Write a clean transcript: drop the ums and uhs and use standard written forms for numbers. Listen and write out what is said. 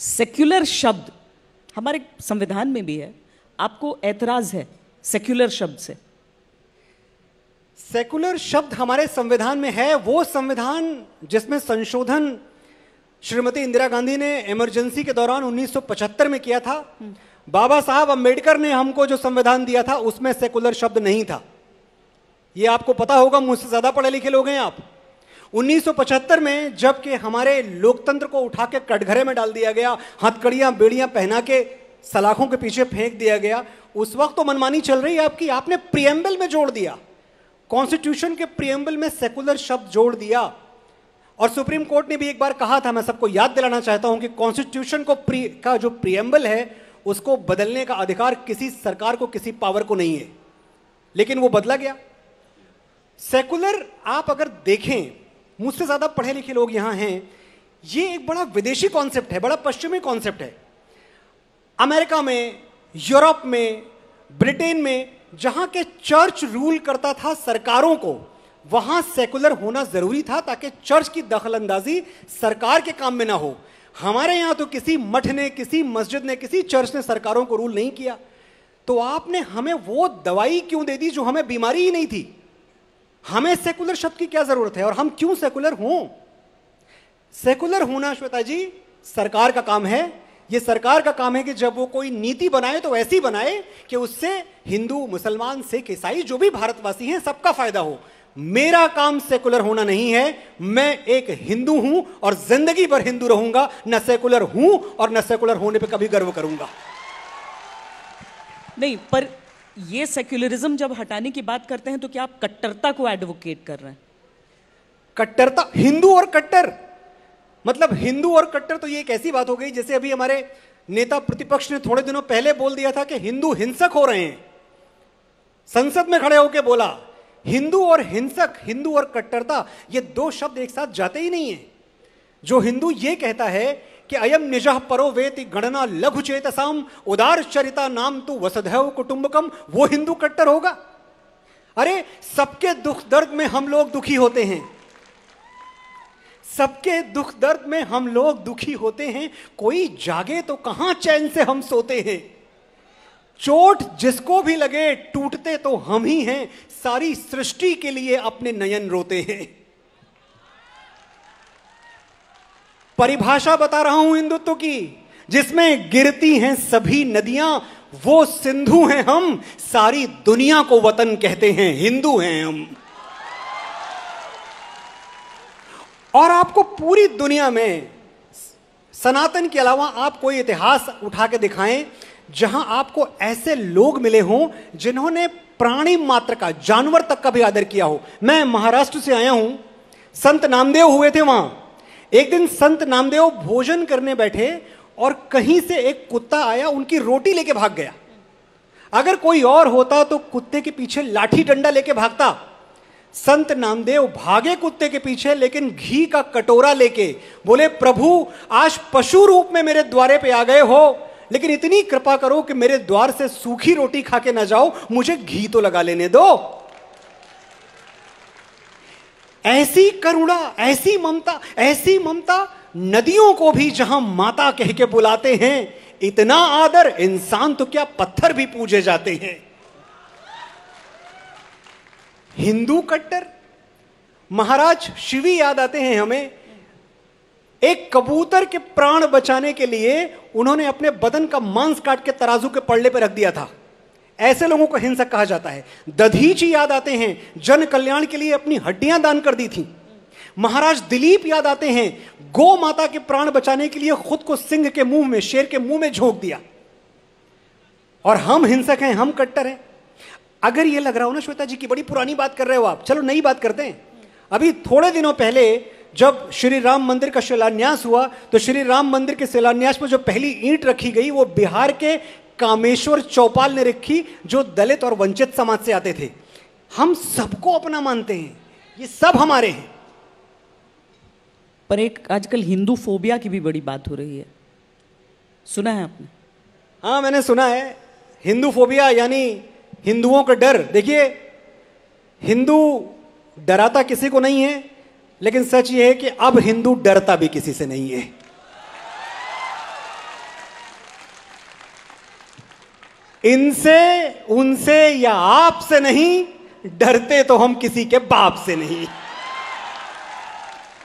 Secular शब्द हमारे संविधान में भी है, आपको ऐतराज है सेक्युलर शब्द से? सेकुलर शब्द हमारे संविधान में है, वो संविधान जिसमें संशोधन श्रीमती इंदिरा गांधी ने इमरजेंसी के दौरान 1975 में किया था। बाबा साहब अंबेडकर ने हमको जो संविधान दिया था उसमें सेकुलर शब्द नहीं था। ये आपको पता होगा, मुझसे ज्यादा पढ़े लिखे लोग हैं आप। 1975 में जबकि हमारे लोकतंत्र को उठा के कटघरे में डाल दिया गया, हथकड़ियां बेड़ियां पहना के सलाखों के पीछे फेंक दिया गया, उस वक्त तो मनमानी चल रही है आपकी। आपने प्रियम्बल में जोड़ दिया, कॉन्स्टिट्यूशन के प्रियम्बल में सेकुलर शब्द जोड़ दिया। और सुप्रीम कोर्ट ने भी एक बार कहा था, मैं सबको याद दिलाना चाहता हूं कि कॉन्स्टिट्यूशन का जो प्रियम्बल है उसको बदलने का अधिकार किसी सरकार को, किसी पावर को नहीं है, लेकिन वो बदला गया। सेकुलर आप अगर देखें, मुझसे ज्यादा पढ़े लिखे लोग यहां हैं, ये एक बड़ा विदेशी कॉन्सेप्ट है, बड़ा पश्चिमी कॉन्सेप्ट है। अमेरिका में, यूरोप में, ब्रिटेन में जहां के चर्च रूल करता था सरकारों को, वहां सेकुलर होना जरूरी था ताकि चर्च की दखलंदाजी सरकार के काम में ना हो। हमारे यहां तो किसी मठ ने, किसी मस्जिद ने, किसी चर्च ने सरकारों को रूल नहीं किया। तो आपने हमें वो दवाई क्यों दे दी जो हमें बीमारी ही नहीं थी? हमें सेकुलर शब्द की क्या जरूरत है और हम क्यों सेकुलर हों? सेकुलर होना श्वेता जी सरकार का काम है। ये सरकार का काम है कि जब वो कोई नीति बनाए तो ऐसी बनाए कि उससे हिंदू, मुसलमान, सिख, ईसाई जो भी भारतवासी हैं सबका फायदा हो। मेरा काम सेकुलर होना नहीं है। मैं एक हिंदू हूं और जिंदगी भर हिंदू रहूंगा, न सेकुलर हूं और न सेकुलर होने पे कभी गर्व करूंगा। नहीं, पर ये सेक्युलरिज्म जब हटाने की बात करते हैं तो क्या आप कट्टरता को एडवोकेट कर रहे हैं? कट्टरता, हिंदू और कट्टर, मतलब हिंदू और कट्टर तो ये एक ऐसी बात हो गई जैसे अभी हमारे नेता प्रतिपक्ष ने थोड़े दिनों पहले बोल दिया था कि हिंदू हिंसक हो रहे हैं। संसद में खड़े होकर बोला हिंदू और हिंसक, हिंदू और कट्टरता, ये दो शब्द एक साथ जाते ही नहीं है। जो हिंदू ये कहता है कि अयम निजः परो वेति गणना लघु चेतसाम उदार चरिता नाम तू वसुधैव कुटुंबकम, वो हिंदू कट्टर होगा? अरे सबके दुख दर्द में हम लोग दुखी होते हैं, सबके दुख दर्द में हम लोग दुखी होते हैं। कोई जागे तो कहां चैन से हम सोते हैं। चोट जिसको भी लगे टूटते तो हम ही हैं, सारी सृष्टि के लिए अपने नयन रोते हैं। परिभाषा बता रहा हूं हिंदुत्व की, जिसमें गिरती हैं सभी नदियां, वो सिंधु हैं हम, सारी दुनिया को वतन कहते हैं, हिंदू हैं हम। और आपको पूरी दुनिया में सनातन के अलावा आप कोई इतिहास उठा के दिखाएं जहां आपको ऐसे लोग मिले हों जिन्होंने प्राणी मात्र का, जानवर तक का भी आदर किया हो। मैं महाराष्ट्र से आया हूं, संत नामदेव हुए थे वहां। एक दिन संत नामदेव भोजन करने बैठे और कहीं से एक कुत्ता आया, उनकी रोटी लेके भाग गया। अगर कोई और होता तो कुत्ते के पीछे लाठी डंडा लेके भागता। संत नामदेव भागे कुत्ते के पीछे, लेकिन घी का कटोरा लेके बोले, प्रभु आज पशु रूप में मेरे द्वारे पे आ गए हो, लेकिन इतनी कृपा करो कि मेरे द्वार से सूखी रोटी खा के ना जाओ, मुझे घी तो लगा लेने दो। ऐसी करुणा, ऐसी ममता, ऐसी ममता, नदियों को भी जहां माता कह के बुलाते हैं, इतना आदर, इंसान तो क्या पत्थर भी पूजे जाते हैं। हिंदू कट्टर, महाराज शिवी याद आते हैं हमें। एक कबूतर के प्राण बचाने के लिए उन्होंने अपने बदन का मांस काट के तराजू के पल्ले पर रख दिया था। ऐसे लोगों को हिंसक कहा जाता है। दधीची याद आते हैं, जन कल्याण के लिए अपनी हड्डियां दान कर दी थी। महाराज दिलीप याद आते हैं, गौ माता के प्राण बचाने के लिए खुद को सिंह के मुंह में, शेर के मुंह में झोंक दिया। और हम हिंसक हैं, हम कट्टर हैं। अगर ये लग रहा हो ना श्वेता जी की बड़ी पुरानी बात कर रहे हो आप, चलो नई बात करते हैं। अभी थोड़े दिनों पहले जब श्री राम मंदिर का शिलान्यास हुआ, तो श्री राम मंदिर के शिलान्यास पर जो पहली ईंट रखी गई वो बिहार के कामेश्वर चौपाल ने रखी, जो दलित और वंचित समाज से आते थे। हम सबको अपना मानते हैं, ये सब हमारे हैं। पर एक आजकल हिंदू फोबिया की भी बड़ी बात हो रही है, सुना है आपने? हाँ, मैंने सुना है। हिंदू फोबिया यानी हिंदुओं का डर। देखिए, हिंदू डराता किसी को नहीं है, लेकिन सच यह है कि अब हिंदू डरता भी किसी से नहीं है। इनसे, उनसे या आपसे नहीं, डरते तो हम किसी के बाप से नहीं।